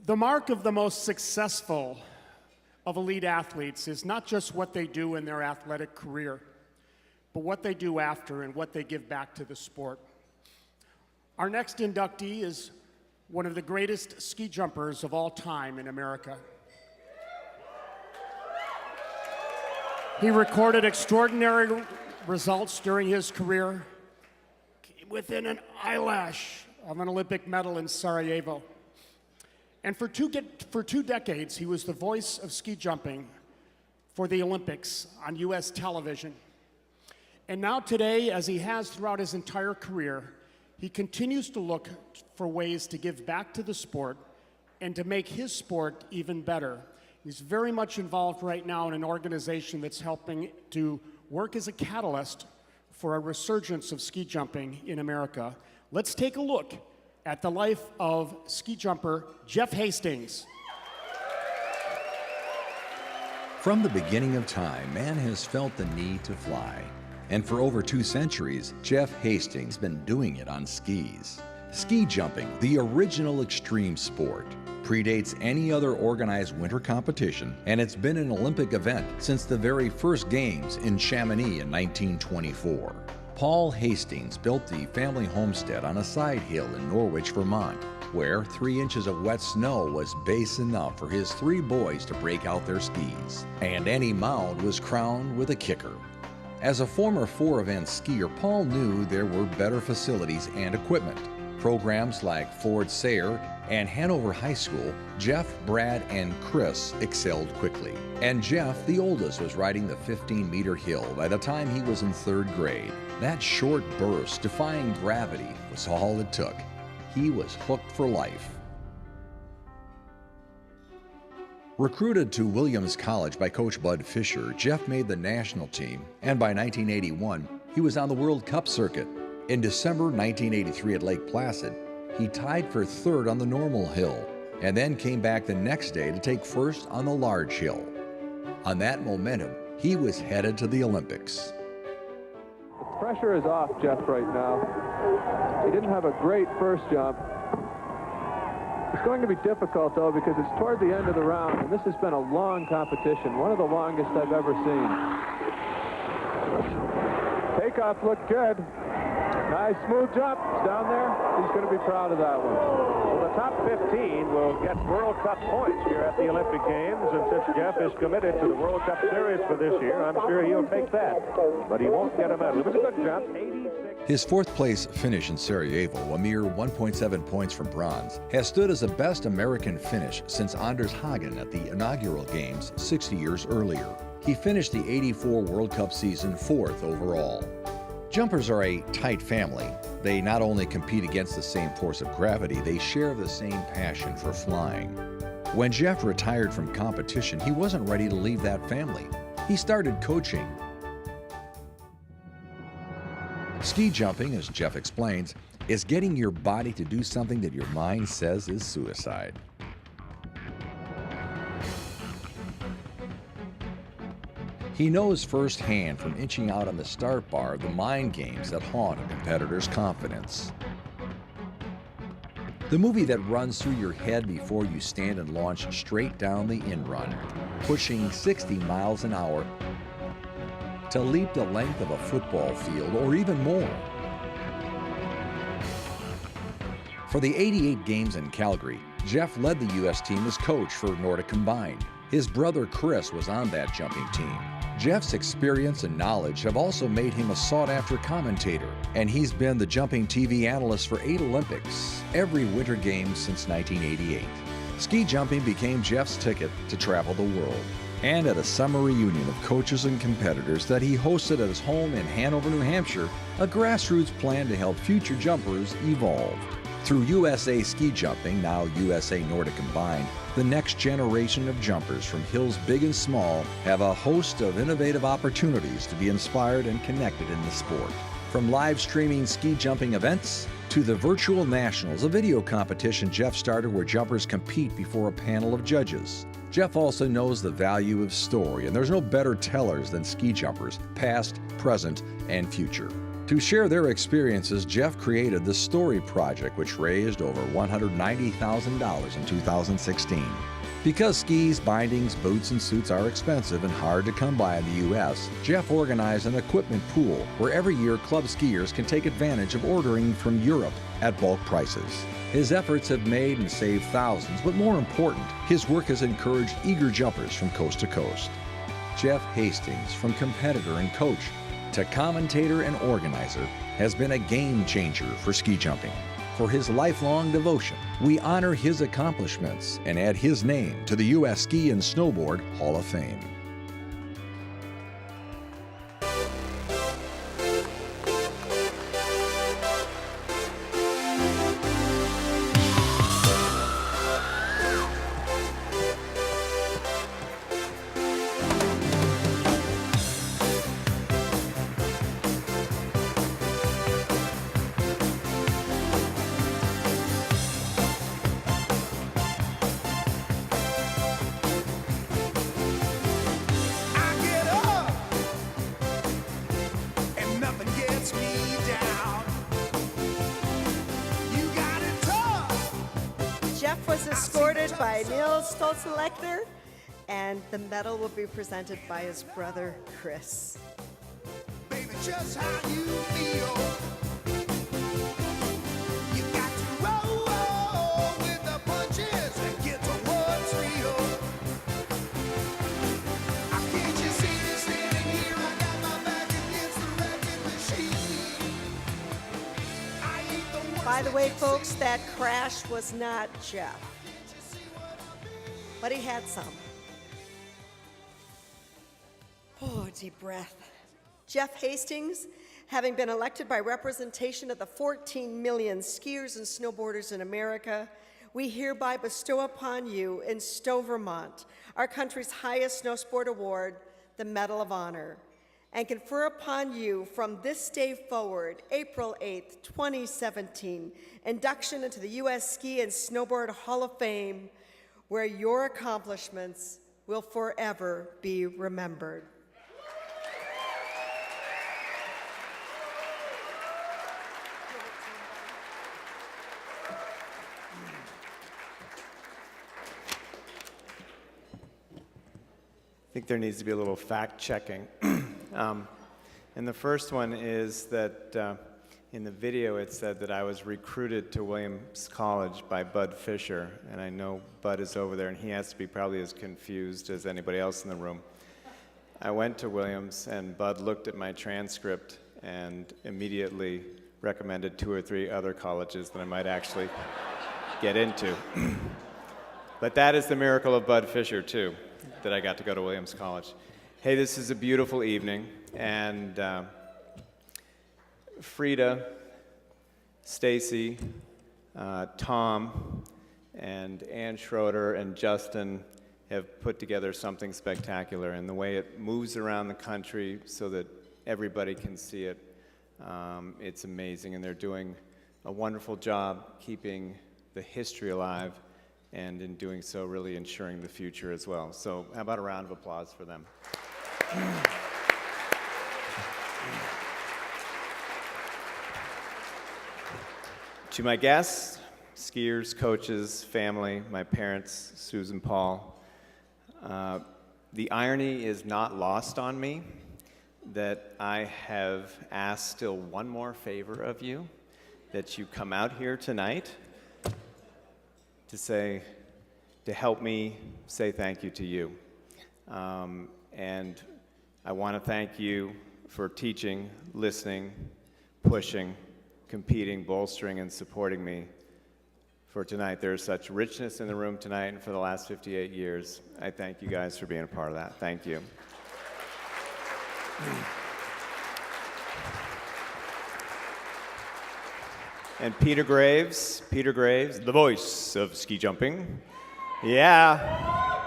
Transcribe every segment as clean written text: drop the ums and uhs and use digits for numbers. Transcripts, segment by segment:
The mark of the most successful of elite athletes is not just what they do in their athletic career, but what they do after and what they give back to the sport. Our next inductee is one of the greatest ski jumpers of all time in America. He recorded extraordinary results during his career, came within an eyelash of an Olympic medal in Sarajevo. And for two decades, he was the voice of ski jumping for the Olympics on US television. And now today, as he has throughout his entire career, he continues to look for ways to give back to the sport and to make his sport even better. He's very much involved right now in an organization that's helping to work as a catalyst for a resurgence of ski jumping in America. Let's take a look at the life of ski jumper Jeff Hastings. From the beginning of time, man has felt the need to fly. And for over 2 centuries, Jeff Hastings has been doing it on skis. Ski jumping, the original extreme sport, predates any other organized winter competition, and it's been an Olympic event since the very first games in Chamonix in 1924. Paul Hastings built the family homestead on a side hill in Norwich, Vermont, where 3 inches of wet snow was base enough for his 3 boys to break out their skis. And any mound was crowned with a kicker. As a former 4-event skier, Paul knew there were better facilities and equipment. Programs like Ford Sayre and Hanover High School, Jeff, Brad, and Chris excelled quickly. And Jeff, the oldest, was riding the 15-meter hill by the time he was in 3rd grade. That short burst, defying gravity, was all it took. He was hooked for life. Recruited to Williams College by Coach Bud Fisher, Jeff made the national team, and by 1981, he was on the World Cup circuit. In December 1983 at Lake Placid, he tied for 3rd on the normal hill, and then came back the next day to take 1st on the large hill. On that momentum, he was headed to the Olympics. The pressure is off Jeff right now. He didn't have a great first jump. It's going to be difficult, though, because it's toward the end of the round, and this has been a long competition, one of the longest I've ever seen. Takeoff looked good. Nice smooth jump. It's down there. He's going to be proud of that one. Well, the top 15 will get World Cup points here at the Olympic Games, and since Jeff is committed to the World Cup Series for this year, I'm sure he'll take that. But he won't get a medal. It was a good jump. 86. His 4th place finish in Sarajevo, a mere 1.7 points from bronze, has stood as the best American finish since Anders Hagen at the inaugural Games 60 years earlier. He finished the '84 World Cup season 4th overall. Jumpers are a tight family. They not only compete against the same force of gravity, they share the same passion for flying. When Jeff retired from competition, he wasn't ready to leave that family. He started coaching. Ski jumping, as Jeff explains, is getting your body to do something that your mind says is suicide. He knows firsthand from inching out on the start bar the mind games that haunt a competitor's confidence. The movie that runs through your head before you stand and launch straight down the in-run, pushing 60 miles an hour to leap the length of a football field or even more. For the '88 games in Calgary, Jeff led the U.S. team as coach for Nordic Combined. His brother Chris was on that jumping team. Jeff's experience and knowledge have also made him a sought-after commentator, and he's been the jumping TV analyst for 8 Olympics, every Winter Games since 1988. Ski jumping became Jeff's ticket to travel the world. And at a summer reunion of coaches and competitors that he hosted at his home in Hanover, New Hampshire, a grassroots plan to help future jumpers evolve. Through USA Ski Jumping, now USA Nordic Combined, the next generation of jumpers from hills big and small have a host of innovative opportunities to be inspired and connected in the sport. From live streaming ski jumping events to the virtual nationals, a video competition Jeff started where jumpers compete before a panel of judges. Jeff also knows the value of story, and there's no better tellers than ski jumpers, past, present, and future. To share their experiences, Jeff created the Story Project, which raised over $190,000 in 2016. Because skis, bindings, boots, and suits are expensive and hard to come by in the U.S., Jeff organized an equipment pool where every year club skiers can take advantage of ordering from Europe at bulk prices. His efforts have made and saved thousands, but more important, his work has encouraged eager jumpers from coast to coast. Jeff Hastings, from competitor and coach to commentator and organizer, has been a game changer for ski jumping. For his lifelong devotion, we honor his accomplishments and add his name to the U.S. Ski and Snowboard Hall of Fame. Jeff was escorted by Neil Stolzenlechter, and the medal will be presented by his brother, Chris. Baby, just how you feel. You got to roll with the punches and get to what's real. Can't you see me standing here? I got my back against the wrecking machine. I ain't the worst. By the way, folks, that crash was not Jeff, but he had some. Oh, deep breath. Jeff Hastings, having been elected by representation of the 14 million skiers and snowboarders in America, we hereby bestow upon you in Stowe, Vermont, our country's highest snow sport award, the Medal of Honor, and confer upon you from this day forward, April 8th, 2017, induction into the U.S. Ski and Snowboard Hall of Fame, where your accomplishments will forever be remembered. I think there needs to be a little fact-checking. And the first one is that in the video it said that I was recruited to Williams College by Bud Fisher, and I know Bud is over there and he has to be probably as confused as anybody else in the room. I went to Williams and Bud looked at my transcript and immediately recommended 2 or 3 other colleges that I might actually get into. But that is the miracle of Bud Fisher too, that I got to go to Williams College. Hey, this is a beautiful evening, and Frida, Stacy, Tom, and Ann Schroeder and Justin have put together something spectacular, and the way it moves around the country so that everybody can see it, it's amazing, and they're doing a wonderful job keeping the history alive, and in doing so, really ensuring the future as well. So how about a round of applause for them? To my guests, skiers, coaches, family, my parents, Susan, Paul, the irony is not lost on me that I have asked still one more favor of you, that you come out here tonight to help me say thank you to you. And I want to thank you for teaching, listening, pushing, competing, bolstering, and supporting me for tonight. There's such richness in the room tonight, and for the last 58 years, I thank you guys for being a part of that. Thank you. And Peter Graves, the voice of ski jumping. Yeah,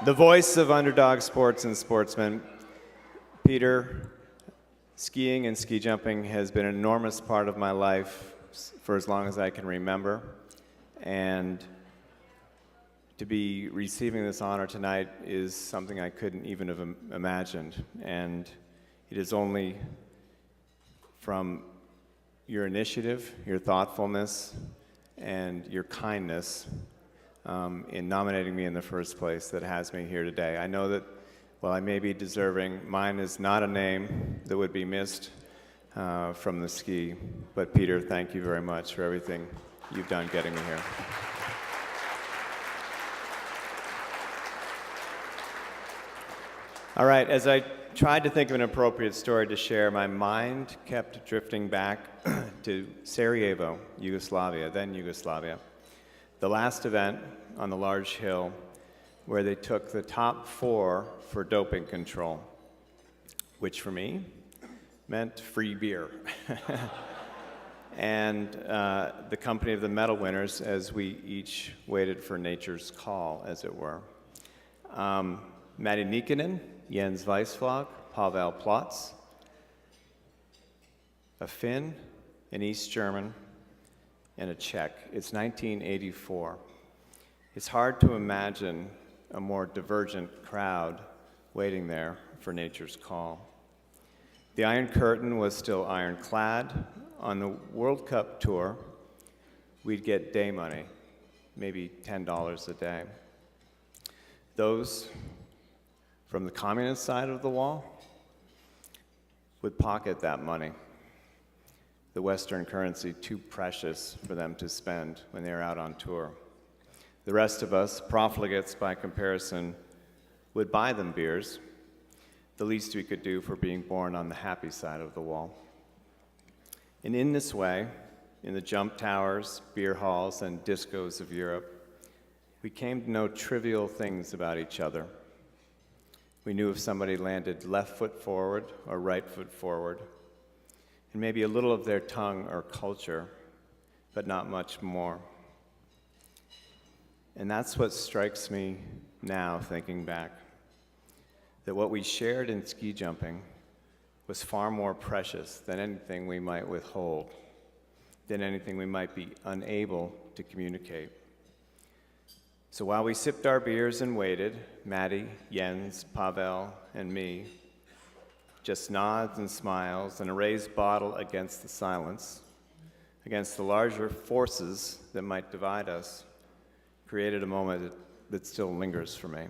the voice of underdog sports and sportsmen. Peter, skiing and ski jumping has been an enormous part of my life for as long as I can remember. And to be receiving this honor tonight is something I couldn't even have imagined. And it is only from your initiative, your thoughtfulness, and your kindness in nominating me in the first place that has me here today. I know that while I may be deserving, mine is not a name that would be missed from the ski. But Peter, thank you very much for everything you've done getting me here. All right, as I tried to think of an appropriate story to share, my mind kept drifting back to Sarajevo, Yugoslavia, then Yugoslavia. The last event on the large hill where they took the top 4 for doping control, which for me meant free beer. And the company of the medal winners as we each waited for nature's call, as it were. Matti Nikkanen, Jens Weissflog, Pavel Plotz, a Finn, an East German, and a Czech. It's 1984. It's hard to imagine a more divergent crowd waiting there for nature's call. The Iron Curtain was still ironclad. On the World Cup tour, we'd get day money, maybe $10 a day. Those from the communist side of the wall would pocket that money, the Western currency too precious for them to spend when they were out on tour. The rest of us, profligates by comparison, would buy them beers, the least we could do for being born on the happy side of the wall. And in this way, in the jump towers, beer halls, and discos of Europe, we came to know trivial things about each other. We knew if somebody landed left foot forward or right foot forward, and maybe a little of their tongue or culture, but not much more. And that's what strikes me now, thinking back, that what we shared in ski jumping was far more precious than anything we might withhold, than anything we might be unable to communicate. So while we sipped our beers and waited, Matti, Jens, Pavel, and me, just nods and smiles and a raised bottle against the silence, against the larger forces that might divide us, created a moment that still lingers for me.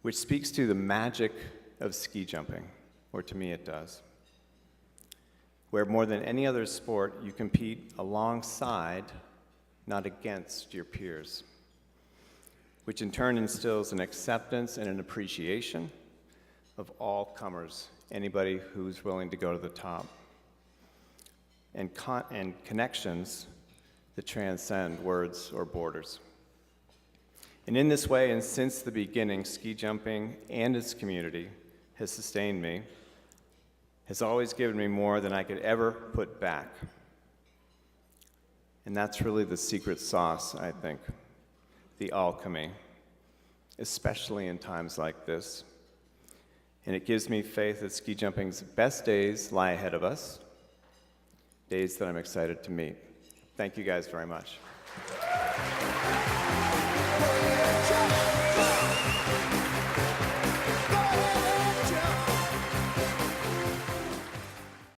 Which speaks to the magic of ski jumping, or to me it does, where more than any other sport you compete alongside, not against your peers, which in turn instills an acceptance and an appreciation of all comers, anybody who's willing to go to the top, and connections that transcend words or borders. And in this way, and since the beginning, ski jumping and its community has sustained me, has always given me more than I could ever put back. And that's really the secret sauce, I think, the alchemy, especially in times like this. And it gives me faith that ski jumping's best days lie ahead of us, days that I'm excited to meet. Thank you guys very much. Jump!